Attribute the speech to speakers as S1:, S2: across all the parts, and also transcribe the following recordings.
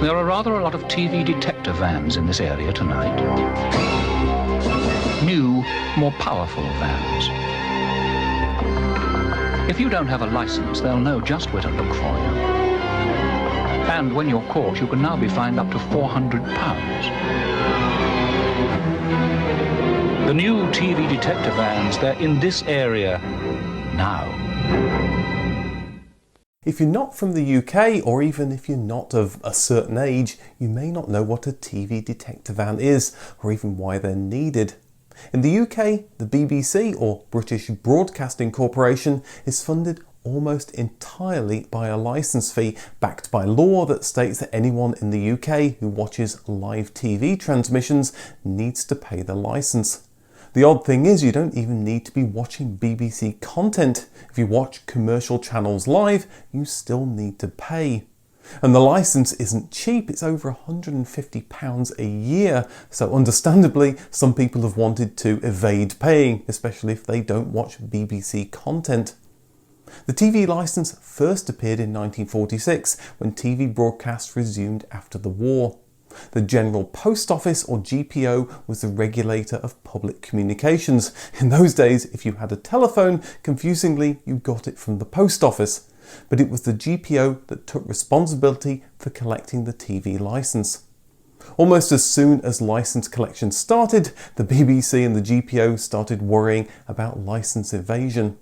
S1: There are rather a lot of TV detector vans in this area tonight. New, more powerful vans. If you don't have a license, they'll know just where to look for you. And when you're caught, you can now be fined up to £400. The new TV detector vans, they're in this area now.
S2: If you're not from the UK, or even if you're not of a certain age, you may not know what a TV detector van is, or even why they're needed. In the UK, the BBC, or British Broadcasting Corporation, is funded almost entirely by a licence fee, backed by law that states that anyone in the UK who watches live TV transmissions needs to pay the licence. The odd thing is, you don't even need to be watching BBC content. If you watch commercial channels live, you still need to pay. And the licence isn't cheap, it's over £150 a year, so understandably some people have wanted to evade paying, especially if they don't watch BBC content. The TV licence first appeared in 1946, when TV broadcasts resumed after the war. The General Post Office, or GPO, was the regulator of public communications. In those days, if you had a telephone, confusingly, you got it from the post office. But it was the GPO that took responsibility for collecting the TV licence. Almost as soon as licence collection started, the BBC and the GPO started worrying about licence evasion.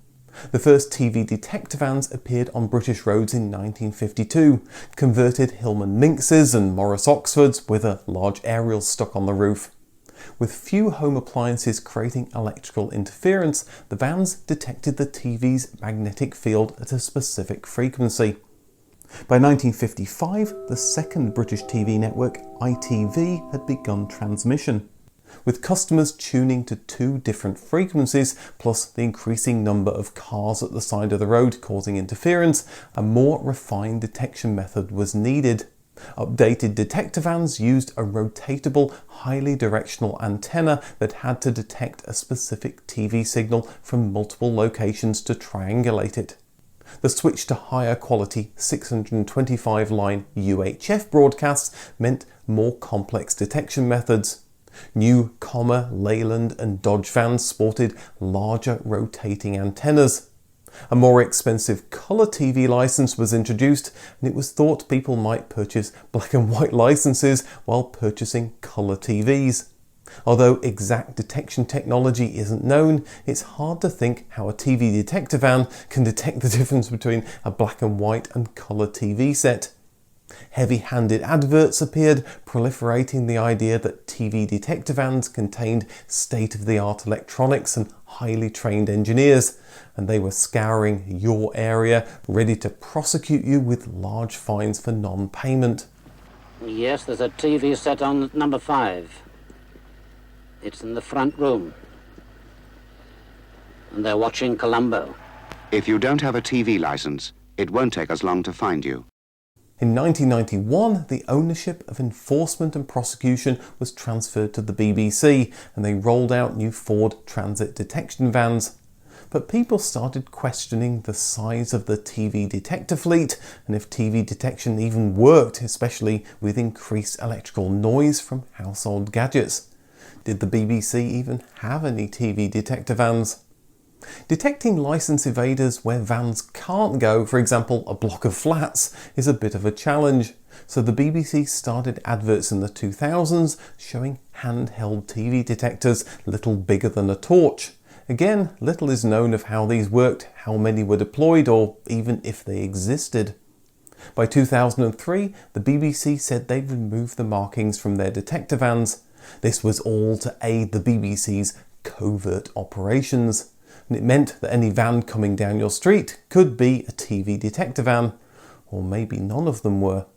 S2: The first TV detector vans appeared on British roads in 1952, converted Hillman Minxes and Morris Oxfords with a large aerial stuck on the roof. With few home appliances creating electrical interference, the vans detected the TV's magnetic field at a specific frequency. By 1955, the second British TV network, ITV, had begun transmission, with customers tuning to 2 different frequencies, plus the increasing number of cars at the side of the road causing interference. A more refined detection method was needed. Updated detector vans used a rotatable, highly directional antenna that had to detect a specific TV signal from multiple locations to triangulate it. The switch to higher quality 625 line UHF broadcasts meant more complex detection methods. New Commer, Leyland and Dodge vans sported larger rotating antennas. A more expensive colour TV licence was introduced, and it was thought people might purchase black and white licences while purchasing colour TVs. Although exact detection technology isn't known, it's hard to think how a TV detector van can detect the difference between a black and white and colour TV set. Heavy-handed adverts appeared, proliferating the idea that TV detector vans contained state-of-the-art electronics and highly trained engineers, and they were scouring your area, ready to prosecute you with large fines for non-payment.
S3: Yes, there's a TV set on number 5. It's in the front room. And they're watching Columbo.
S4: If you don't have a TV license, it won't take us long to find you.
S2: In 1991, the ownership of enforcement and prosecution was transferred to the BBC, and they rolled out new Ford Transit detection vans. But people started questioning the size of the TV detector fleet, and if TV detection even worked, especially with increased electrical noise from household gadgets. Did the BBC even have any TV detector vans? Detecting licence evaders where vans can't go, for example a block of flats, is a bit of a challenge. So the BBC started adverts in the 2000s showing handheld TV detectors little bigger than a torch. Again, little is known of how these worked, how many were deployed, or even if they existed. By 2003, the BBC said they'd removed the markings from their detector vans. This was all to aid the BBC's covert operations. And it meant that any van coming down your street could be a TV detector van, or maybe none of them were.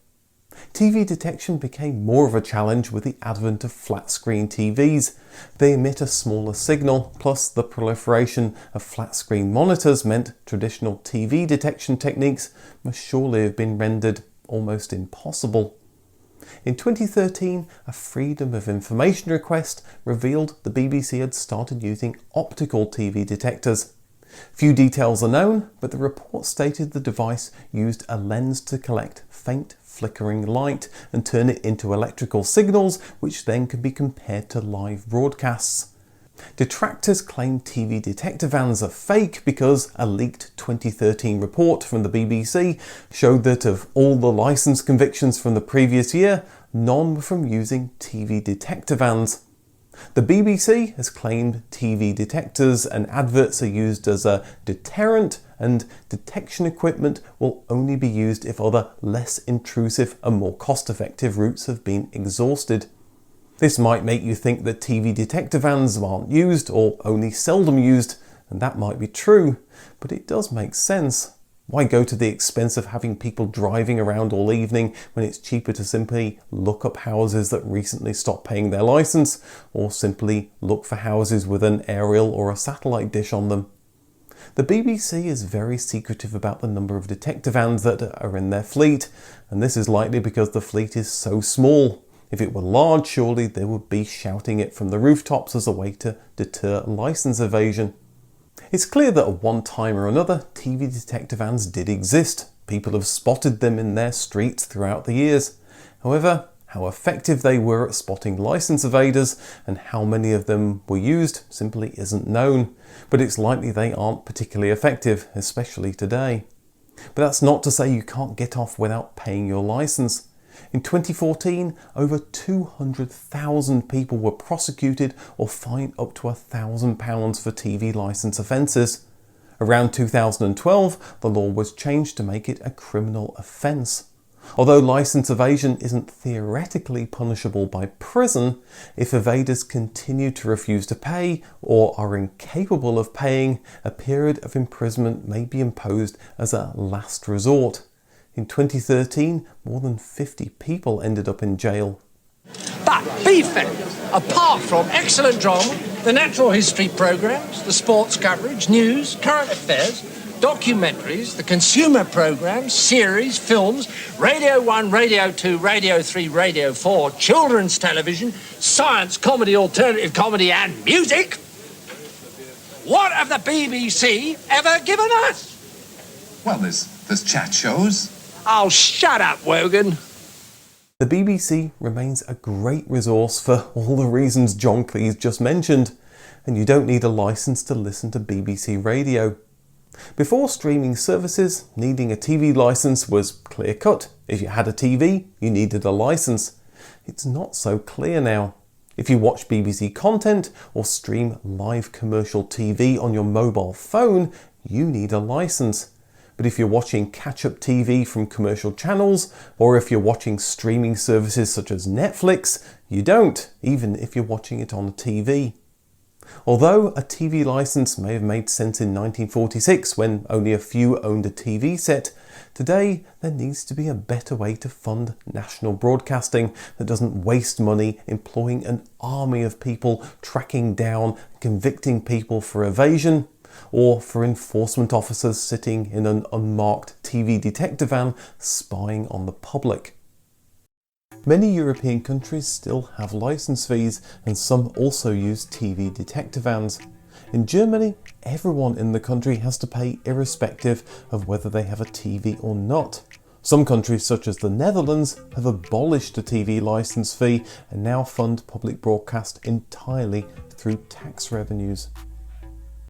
S2: TV detection became more of a challenge with the advent of flat-screen TVs. They emit a smaller signal, plus the proliferation of flat-screen monitors meant traditional TV detection techniques must surely have been rendered almost impossible. In 2013, a Freedom of Information request revealed the BBC had started using optical TV detectors. Few details are known, but the report stated the device used a lens to collect faint flickering light and turn it into electrical signals, which then can be compared to live broadcasts. Detractors claim TV detector vans are fake because a leaked 2013 report from the BBC showed that of all the licence convictions from the previous year, none were from using TV detector vans. The BBC has claimed TV detectors and adverts are used as a deterrent, and detection equipment will only be used if other less intrusive and more cost-effective routes have been exhausted. This might make you think that TV detector vans aren't used or only seldom used, and that might be true, but it does make sense. Why go to the expense of having people driving around all evening when it's cheaper to simply look up houses that recently stopped paying their licence, or simply look for houses with an aerial or a satellite dish on them? The BBC is very secretive about the number of detector vans that are in their fleet, and this is likely because the fleet is so small. If it were large, surely they would be shouting it from the rooftops as a way to deter licence evasion. It's clear that at one time or another, TV detector vans did exist. People have spotted them in their streets throughout the years. However, how effective they were at spotting licence evaders and how many of them were used simply isn't known. But it's likely they aren't particularly effective, especially today. But that's not to say you can't get off without paying your licence. In 2014, over 200,000 people were prosecuted or fined up to £1,000 for TV licence offences. Around 2012, the law was changed to make it a criminal offence. Although licence evasion isn't theoretically punishable by prison, if evaders continue to refuse to pay or are incapable of paying, a period of imprisonment may be imposed as a last resort. In 2013, more than 50 people ended up in jail.
S5: But be fair, apart from excellent drama, the natural history programmes, the sports coverage, news, current affairs, documentaries, the consumer programmes, series, films, Radio 1, Radio 2, Radio 3, Radio 4, children's television, science, comedy, alternative comedy and music, what have the BBC ever given us?
S6: Well, there's chat shows.
S5: Oh, shut up, Wogan.
S2: The BBC remains a great resource for all the reasons John Cleese just mentioned, and you don't need a licence to listen to BBC Radio. Before streaming services, needing a TV licence was clear-cut. If you had a TV, you needed a licence. It's not so clear now. If you watch BBC content or stream live commercial TV on your mobile phone, you need a licence. But if you're watching catch-up TV from commercial channels, or if you're watching streaming services such as Netflix, you don't, even if you're watching it on a TV. Although a TV licence may have made sense in 1946 when only a few owned a TV set, today there needs to be a better way to fund national broadcasting that doesn't waste money employing an army of people tracking down and convicting people for evasion, or for enforcement officers sitting in an unmarked TV detector van spying on the public. Many European countries still have licence fees, and some also use TV detector vans. In Germany, everyone in the country has to pay irrespective of whether they have a TV or not. Some countries such as the Netherlands have abolished the TV licence fee and now fund public broadcast entirely through tax revenues.